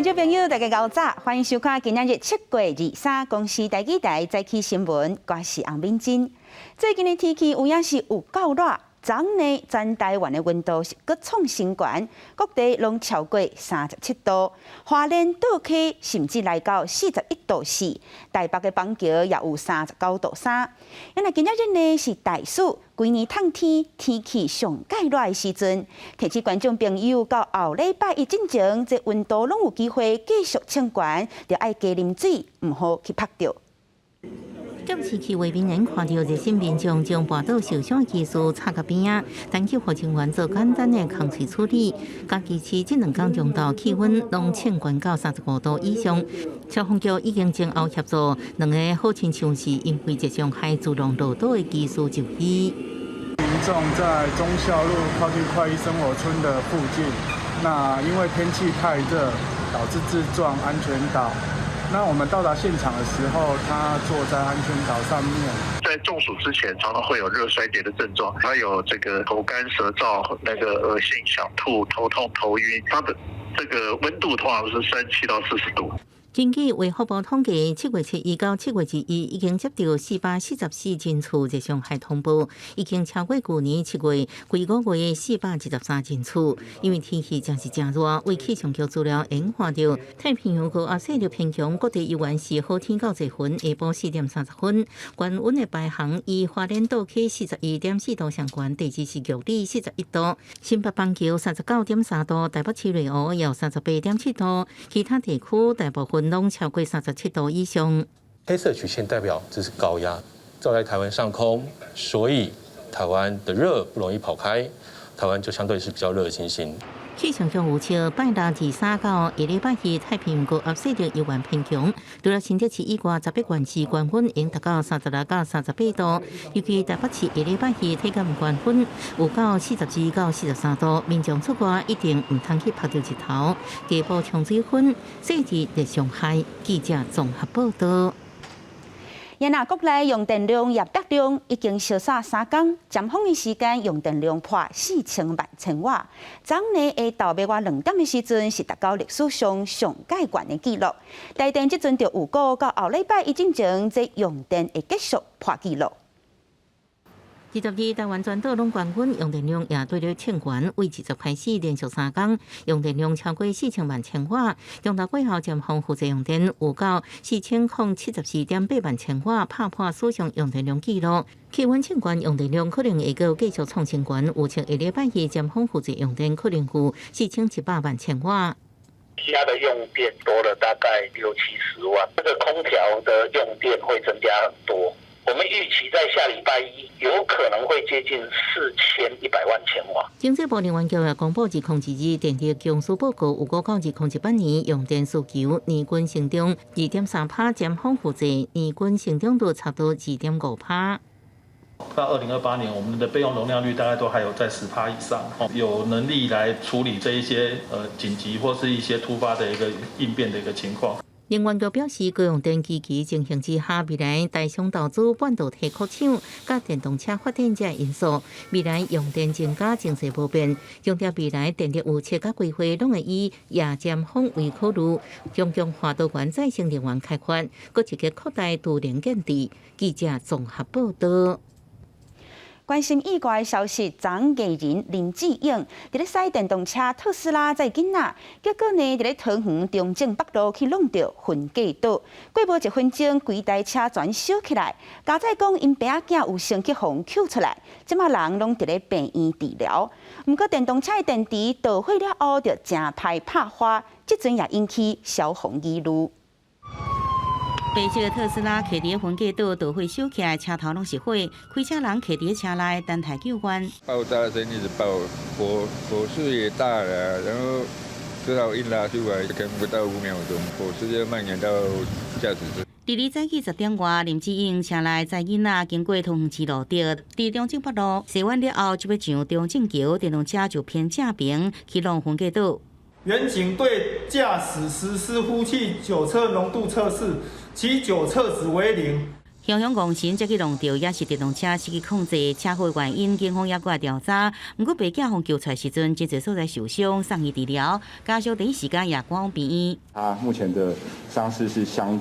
观众朋友，大家早，欢迎收看今日7月23公视台记台早起新闻，我是洪敏珍。最近的天气有影是有够热，昨呢全台湾的温度是搁创新高，各地拢超过37度，花莲岛溪甚至来到41°C，台北的板桥也有39°3。因为今日呢是大暑。 规年冬天天气上介热的时阵，提醒观众朋友到后礼拜一进前，这温度拢有机会继续升高，就爱加啉水，唔好去拍着。今次去卫兵人看到热心民众将跋倒受伤的技术插到边啊，但求护情员做简单的空气处理。嘉义市这2天中昼气温拢升高到35度以上，消防局已经前后协助2个好亲像是因为这伤害自动落倒的技术就医。民众在忠孝路靠近快意生活村的附近，那因为天气太热，导致自撞安全岛。 那我们到达现场的时候，他坐在安全岛上面。在中暑之前，常常会有热衰竭的症状，还有这个口干舌燥、那个恶心、想吐、头痛、头晕。它的这个温度通常是37到40度。 根据卫福部统计，7月7日到7月1日已经接到444件次热伤害通报，已经超过去年7月规5月的413件次。因为天气真是真热，为气象局资料研判到，太平洋高压势力偏强，各地依然是好天到7分，下晡4点30分。高温的排行以花莲岛溪41.4度上悬，第2是玉里41度，新北板桥39.3度，台北市瑞湖有38.7度，其他地区大部分 拢超过37度以上。黑色曲线代表这是高压照在台湾上空，所以台湾的热不容易跑开，台湾就相对是比较热的情形。气象局预测，拜六23到下礼拜日，太平洋高压势力依然偏强，除了新竹市以外，11县市高温已达到36到38度，尤其台北市下礼拜日体感高温有到42到43度，民众出外一定唔通去晒到日头，加补充水分，细致热伤害。记者综合报道。 现在国内用电量业德量已经烧煞3天，尖峰的时间用电量破4000万千瓦。昨日下昼尾2点的时阵是达到历史上上介悬的纪录。台电即阵就预估到后礼拜一进前，这用电会继续破纪录。 22台湾全岛拢高温，用电量也对了欠悬，为20开始连续3天用电量超过4000万千瓦。中昼过后，尖峰负责用电有到4074.8万千瓦，打破史上用电量纪录。气温欠悬，用电量可能会继续创新高。预测下礼拜二尖峰负责用电可能有4700万千瓦。 家的用电多了大概60-70万，这个空调的用电会增加很多。 我们预期在下礼拜一有可能会接近4100万千瓦。经济部能源局也公布2022电力供需报告，有估到2018年用电需求年均成长2.3%，尖峰负责年均成长率差不多2.5%。 到2028年，我们的备用容量率大概都还有在10%以上，有能力来处理这一些紧急或是一些突发的一个应变的一个情况。 能源局表示，高用电机器情形之下，未来大商投资半导体扩厂、甲电动车发展这因素，未来用电增加情势不变。强调未来电力预测甲规划，拢会以夜尖峰为考虑，强化多元再生能源开发，搁一个扩大都连建地。记者综合报道。 关心意外的消息，昨艺人林志颖伫咧驶电动车特斯拉载囡仔，结果呢伫咧桃园中正北路去弄到分隔岛，过无1分钟，规台车全烧起来。家仔讲因爸仔囝有先去互救出来，即马人拢伫咧病院治疗。毋过电动车的电池捣毁了后，就真歹拍花，即阵也引起消防议论。 白色的特斯拉徛伫分隔岛，捣毁烧起来，车头拢是火，开车人徛伫车内等待救援。爆炸声一直爆，火势也大了，然后只好硬拉出来，可能不到5秒钟，火势就蔓延到驾驶室。第二早起10点外，林志颖车内载囡仔经过桃园市路竹，伫中正北路洗完了后，就要上中正桥，电动车就偏正平去往分隔岛。员警对驾驶实施呼气酒测浓度测试，其酒测值为0。香港公司这起弄到也是电动车失去控制车祸原因，警方也过来调查。不过被警方救出来时阵，真侪所在受伤，送医治疗，家属第一时间也赶往病院。他目前的伤势是相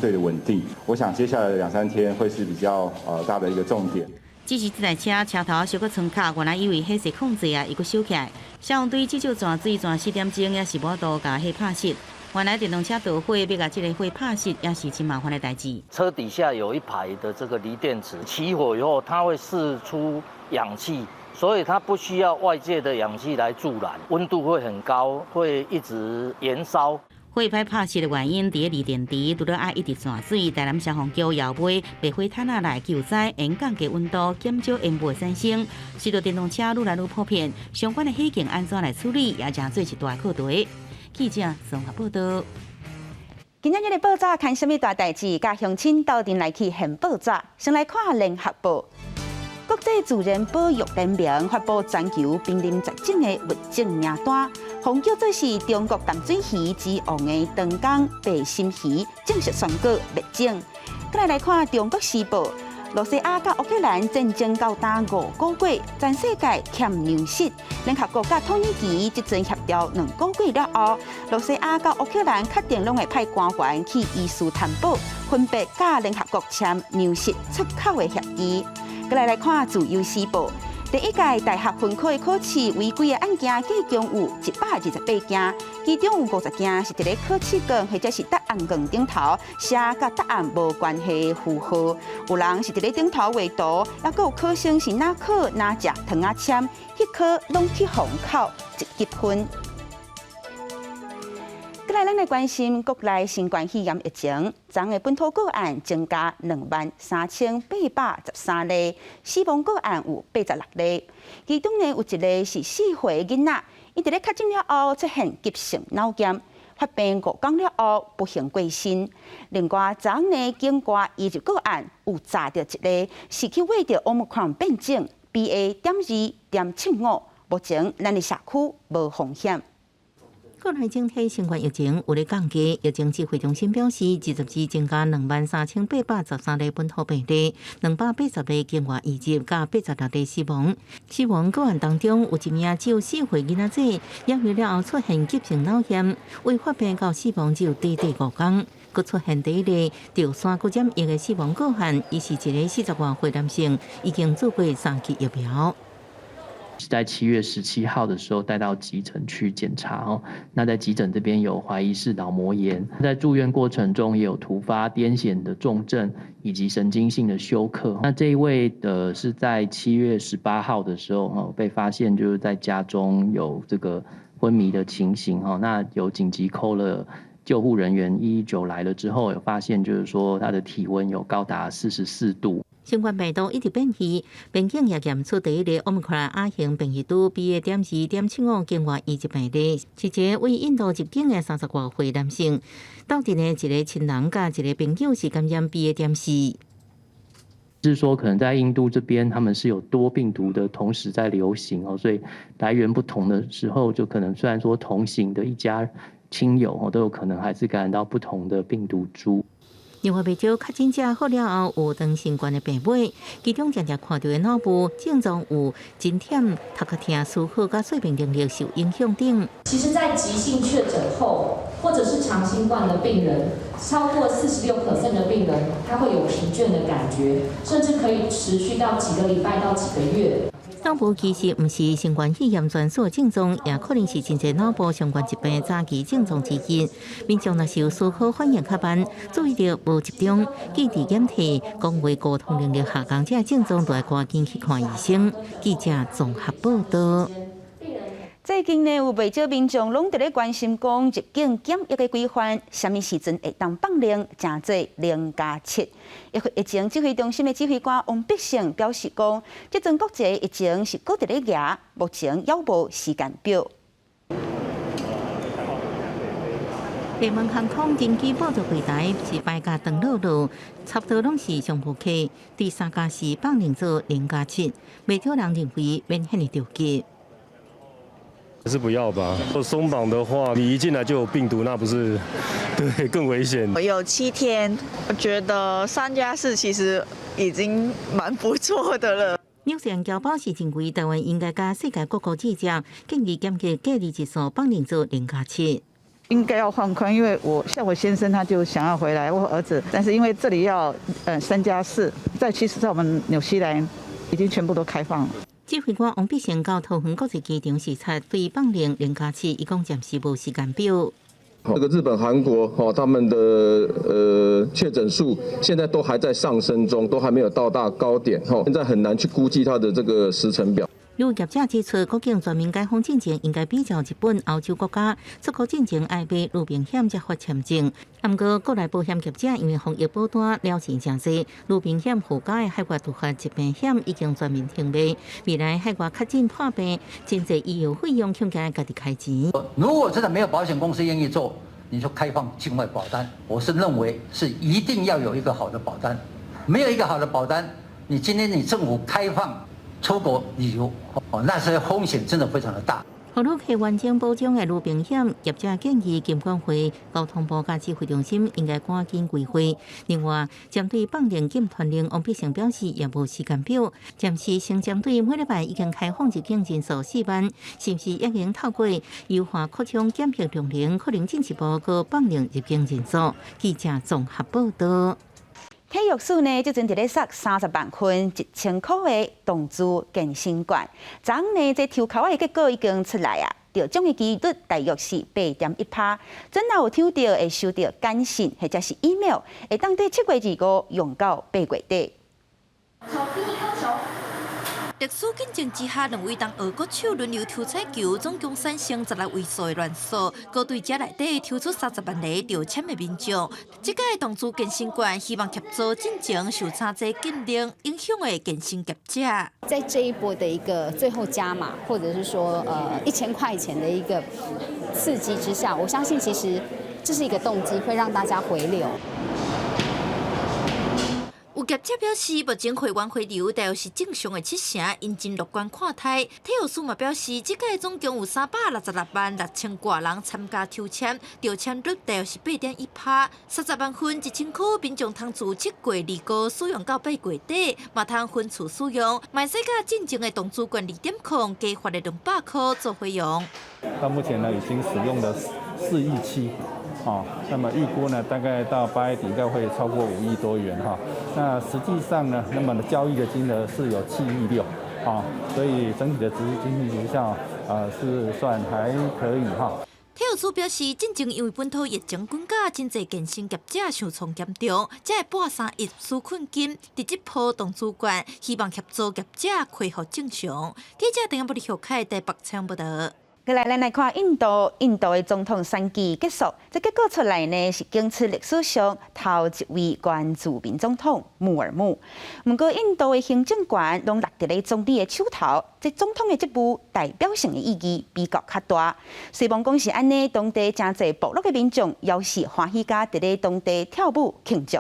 对的稳定，我想接下来的2-3天会是比较大的一个重点。只是这台车车头小可撑卡，原来因为迄是控制啊，伊佫收起来。消防队至少转水转4点钟，也是无度甲迄拍熄。原来电动车导火，要甲这个火拍熄，也是真麻烦的代志。车底下有一排的这个锂电池，起火以后它会释出氧气，所以它不需要外界的氧气来助燃，温度会很高，会一直延烧。火歹拍熄的原因，伫锂电池除了爱一直转水，台南消防局摇尾白火炭来救灾，沿降低温度，减少烟雾产生。随着电动车愈来愈普遍，相关的火警安怎来处理，也将做一大课题。记者综合报道。今日的报纸看什么大代志？甲乡亲斗阵来去现报纸，先来看联合报。国际自然保育联盟发布全球濒临绝种的物种名单，红叫做是中国淡水鱼之王的长江白心鱼正式宣告灭种。再来看《中国时报》。罗西亚甲乌克兰战争到达5个月，全世界欠粮食。联合国甲土耳其即阵协调2个月了后，罗西亚甲乌克兰确定拢会派官员去伊斯坦堡，分别甲联合国签粮食出口的协议。再来看《自由时报》。第一届大学分科的考试违规的案件计共有128件，其中有50件是伫咧考试卷或者是答案卷顶头写甲答案无关系的符号，有人是伫咧顶头画图，也佫有考生是哪考哪食糖仔签，迄科拢去封口1积分。再来，咱来关心国内新冠肺炎疫情，昨日本土个案增加23813例，死亡个案有86例，其中呢有一例是4岁的囡仔，伊伫咧确诊了后出现急性脑炎，发病5天了后不幸过身。另外，昨日境外移入个案有查到一例是去为着 Omicron 变种 BA.2.75，目前咱的社区无风险。国内整体新冠疫情有咧降低，疫情指挥中心表示，24增加23813例本土病例，280例境外移入，加86例死亡。死亡个案当中有一名只有4岁囡仔仔，染疫了后出现急性脑炎，为发病到死亡只有短5天。佫出现第一例着3个染疫的死亡个案，伊是一个40多岁男性，已经做过3剂疫苗。是在7月17号的时候带到急诊去检查哦。那在急诊这边有怀疑是脑膜炎，在住院过程中也有突发癫痫的重症以及神经性的休克。那这一位是在7月18号的时候被发现就是在家中有这个昏迷的情形哈，那有紧急call了救护人员119来了之后，有发现就是说他的体温有高达44度。新冠病毒一直变异，边境也验出第一例 Omicron 亚型变异株 BA.2.75 境外移入病例，是一个为印度入境的30多岁男性，斗阵的一个亲人甲一个朋友是感染 BA.4。是说，可能在印度这边，他们是有多病毒的同时在流行哦，所以来源不同的时候，就可能虽然说同行的一家亲友都有可能还是感染到不同的病毒株。另外，不少确诊者好了后有长新冠的病尾，其中常常看到的脑部症状有真忝、头壳痛、思考甲睡眠能力受影响等。其实，在急性确诊后，或者是长新冠的病人，超过46% 的病人，他会有疲倦的感觉，甚至可以持续到几个礼拜到几个月。脑部其实不是新冠肺炎全所症状，也可能是真侪脑部相关疾病早期症状之一。民众若是有思考反应较慢、注意力无集中、记忆减退、讲话沟通能力下降，这症状都要赶紧去看医生。记者综合报道。最近呢，有不少民众拢伫咧关心讲入境检疫的规范，什么时阵会当放零，正做0+7。疫情指挥中心的指挥官王必胜表示讲，这阵国际疫情是搁伫咧压，目前还无时间表。厦门航空登机报道柜台是摆甲长乐路，差不多拢是上铺客。第3家是放零做0+7，未少人认为免遐尼着急。还是不要吧。松绑的话，你一进来就有病毒，那不是对更危险？有7天，我觉得3+4其实已经蛮不错的了。纽西兰侨胞是认为台湾应该甲世界各国记者建议减去隔离日数，放任做0+7。应该要放宽，因为我先生他就想要回来，我儿子，但是因为这里要3+4，其实在我们纽西兰已经全部都开放了。指挥官王必胜到桃园国际机场视察，对放任0+7，伊讲暂时无时间表。这个日本、韩国他们的确诊数现在都还在上升中，都还没有到达高点现在很难去估计它的这个时程表。有业者指出，国境全面解封进程应该比照日本、欧洲国家，出国进程爱买路边险才发签证。不过，国内保险业者因为防疫保单了钱真多，路边险附加的海外突发疾病险已经全面停卖。未来海外确诊破病，真侪医疗费用恐惊家己开钱。如果真的没有保险公司愿意做，你就开放境外保单。我是认为是一定要有一个好的保单，没有一个好的保单，你今天你政府开放出国旅游，那些风险真的非常的大。予旅客完整保障的路边险，业者建议金管会、交通部甲指挥中心应该赶紧规划。另外，针对放任禁团令，王必胜表示也无时间表，暂时先针对每礼拜已经开放入境人数4万，是不是已经透过优化扩张检疫量能，可能进一步个放任入境人数？记者综合报道。体育署呢，最近伫咧塞30万块1000块的动资健身馆，昨昏呢，这抽考的结果已经出来啊，得奖的几率大约是8.1%。真若有抽到，会收到简讯或者是 email， 会当在7月25用到8月底。特殊竞争之下，两位当俄国手轮流抽彩球，总共产生16位数的乱数。高队者内底抽出30万个着签的民众。这届动资健身馆希望协助进前受参这禁令影响的健身业者。在这一波的一个最后加码，或者是说1000块钱的一个刺激之下，我相信其实这是一个动机，会让大家回流。有业者表示，目前会员回流大约是正常的7成，因真乐观看待。体育署嘛表示，这届总共有366万6000多人参加抽签，着签率大约是8.1%，30万份1000块，民众通自7月25使用到8月底，嘛通分次使用，卖使甲进前的动资管理点控加发的200块做费用。到目前呢，已经使用了4亿7。那么预估呢，大概到8月底应该会超过5亿多元那实际上呢，那么交易的金额是有7亿6所以整体的经济绩效是算还可以体育署表示，进前因为本土疫情滚价，真侪健身业者受创严重，才会拨3亿纾困金，伫这波动资管，希望协助业者恢复正常。记者陈彦波李凯台北采访报道。咱来看印度的总统选举结束，这结果出来呢是检出历史上头一位原住民总统穆尔穆。不过，印度的行政权拢落伫咧总理的手头，这总统的职务代表性的意义比较较大。虽然讲是安尼，当地真侪部落的民众也是欢喜甲伫咧当地跳舞庆祝。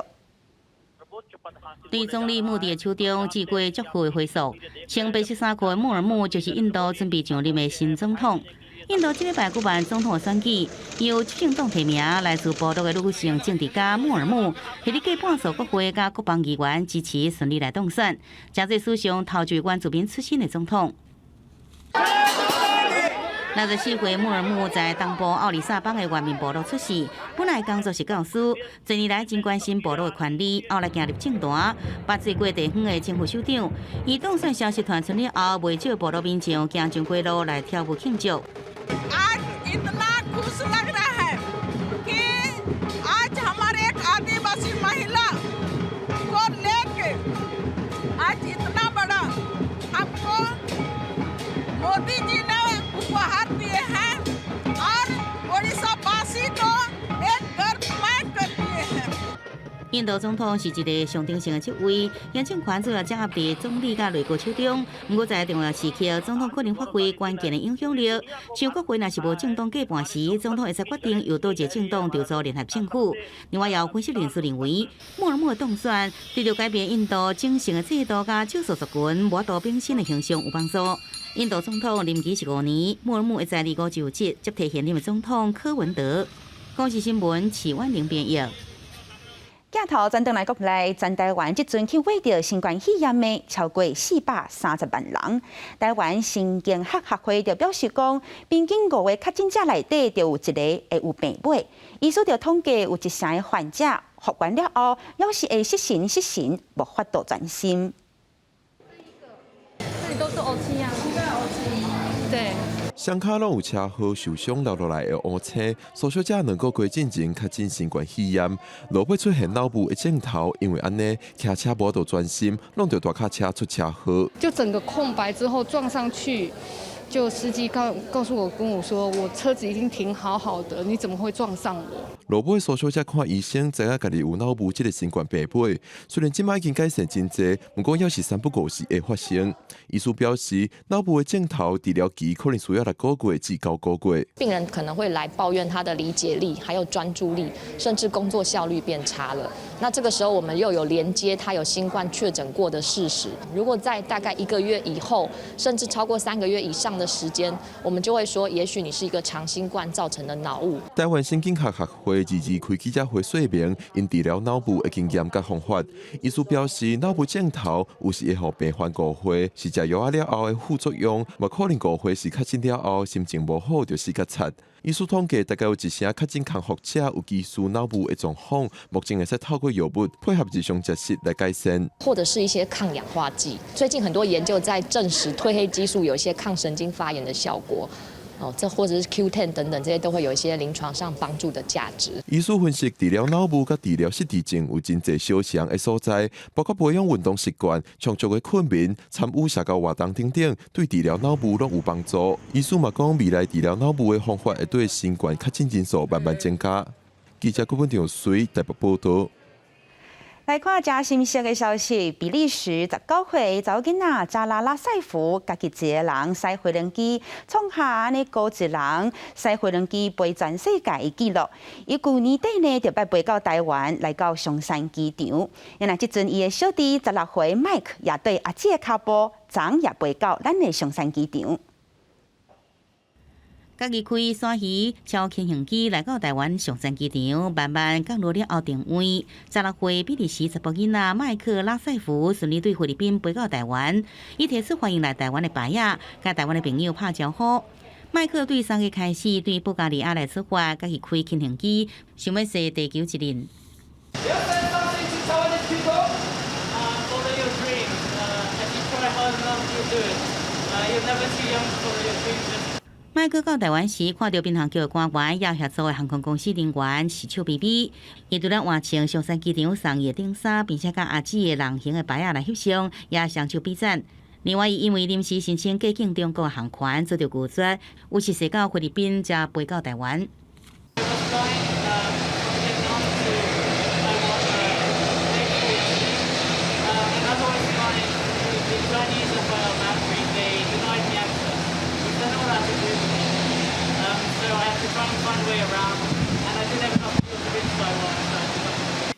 对总理穆迪的手中寄过祝福的回溯，穿白色衫裤的穆尔穆就是印度准备上任的新总统。印度这礼拜举办总统的选举，由执政党提名来自部落的女性政治家穆尔穆，系哩过半数国会甲国邦议员支持顺利来当选，真侪史上头一位原住民出身的总统。64岁穆尔穆在东部奥里萨邦的原民部落出世，本来工作是教师，多年来真关心部落的权利，后来行入政坛，把做过地方的政府首长。伊当选消息传出了后，未少部落民众行上街路来跳舞庆祝。印印度总统是一个象征性的职位，行政权主要掌握伫总理甲内阁手中。不过在重要时刻，总统可能发挥关键的影响力。像国会若是无政党过半时，总统会使决定由倒一个政党筹组联合政府。另外，也有分析人士认为，莫尔姆的当选对着改变印度政治的制度甲少数族群无多变新的形象有帮助。印度总统任期是5年，莫尔姆会在25就职，接替现任的总统柯文德。公视新闻齐婉玲编译。镜头转转来国内，全台湾即阵去为着新冠肺炎的超过430万人。台湾神经学学会就表示讲，平均5个确诊者内底就有1个会有病危。医师就统计有1成的患者复原了后，要是会失神，无法度专心。这里都是乌漆啊，应该乌漆。对。双脚拢有车祸受伤流落来的乌青，受伤者2个月进前确诊新冠肺炎，落尾出现脑部的镜头，因为安尼骑车无度专心，弄到大卡车出车祸。就整个空白之后撞上去。就司机告诉我，跟我说，我车子已经停好的，你怎么会撞上我？落尾受伤者看医生，知影家己有脑部这个新冠病危。虽然即摆已经改善真济，不过要是3不5时会发生。医师表示，脑部的镜头治疗期可能需要6个月至9个月。病人可能会来抱怨他的理解力还有专注力，甚至工作效率变差了。那这个时候我们又有连接他有新冠确诊过的事实。如果在大概1个月以后，甚至超过3个月以上的时间，我们就会说，也许你是一个长新冠造成的脑雾。台湾神经学学会22开记者会说明因治疗脑部的经验甲方法。医师表示，脑部镜头有时会互病患误会是食药了后的副作用，也可能误会是确诊了后心情无好就死甲擦。医师统计，大概有1成确诊康复者有疑似脑部的状况，目前会使透过药物配合日常食食来改善，或者是一些抗氧化剂。最近很多研究在证实褪黑激素有一些抗神经发炎的效果。这或者是 Q10 等等，这些都会有一些临床上帮助的价值。医师分析，治疗脑部甲治疗失智症有真侪相像的所在，包括培养运动习惯、充足的睡眠、参与社交活动等等，对治疗脑部拢有帮助。医师嘛讲，未来治疗脑部的方法会对新冠确诊人数慢慢增加。记者郭文婷随台北报道。来看加新鲜的消息，比利时19岁查某囡仔扎拉塞夫，家己一个人驶飞轮机，创下安尼高一人驶飞轮机飞全世界的纪录。伊去年底呢，就飞到台湾，来到松山机场。原来即阵伊的小弟16岁麦克也对阿姐的脚步，昨也飞到咱的松山机场。家己开山鱼超轻型机来到台湾松山机场，慢慢降落了后定位。16岁比利时查甫囡仔麦克拉塞夫顺利对菲律宾飞到台湾，伊提出欢迎来台湾的牌仔，甲台湾的朋友拍招呼。麦克对3月开始对保加利亚来出发，家己开轻型机，想要踅地球一轮。麦克到台湾时，看到民航局的官员，也合作的航空公司人员，是笑眯眯。伊除了换穿松山机场送伊的顶衫，并且甲阿姊的人形的牌仔来翕相，也双手比赞。另外，伊因为临时申请过境中国的航权，遭到拒绝，有时踅到菲律宾，才飞到台湾。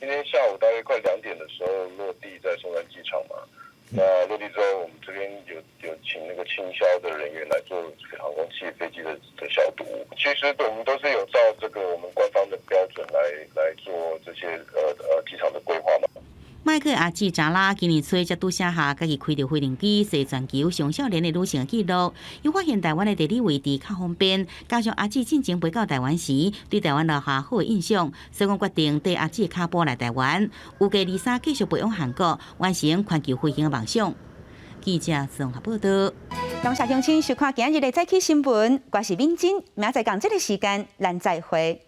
今天下午大约快2点的时候落地在松山机场嘛，那落地之后，我们这边有请那个清消的人员来做航空器飞机的消毒。其实我们都是有照这个我们官方的标准来做这些机场的规划嘛。麦克阿姊查拉今年初才拄写下家己开着飞轮机踅全球上少年的旅行记录，又发现台湾的地理位置较方便，加上阿姊进前飞到台湾时，对台湾留下好的印象，所以讲决定带阿姊的脚步来台湾，有计23继续培养韩国，完成环球飞行的梦想。记者综合报道。感谢乡亲收看今日的早起新闻，我是敏珍，明仔载同这个时间，咱再会。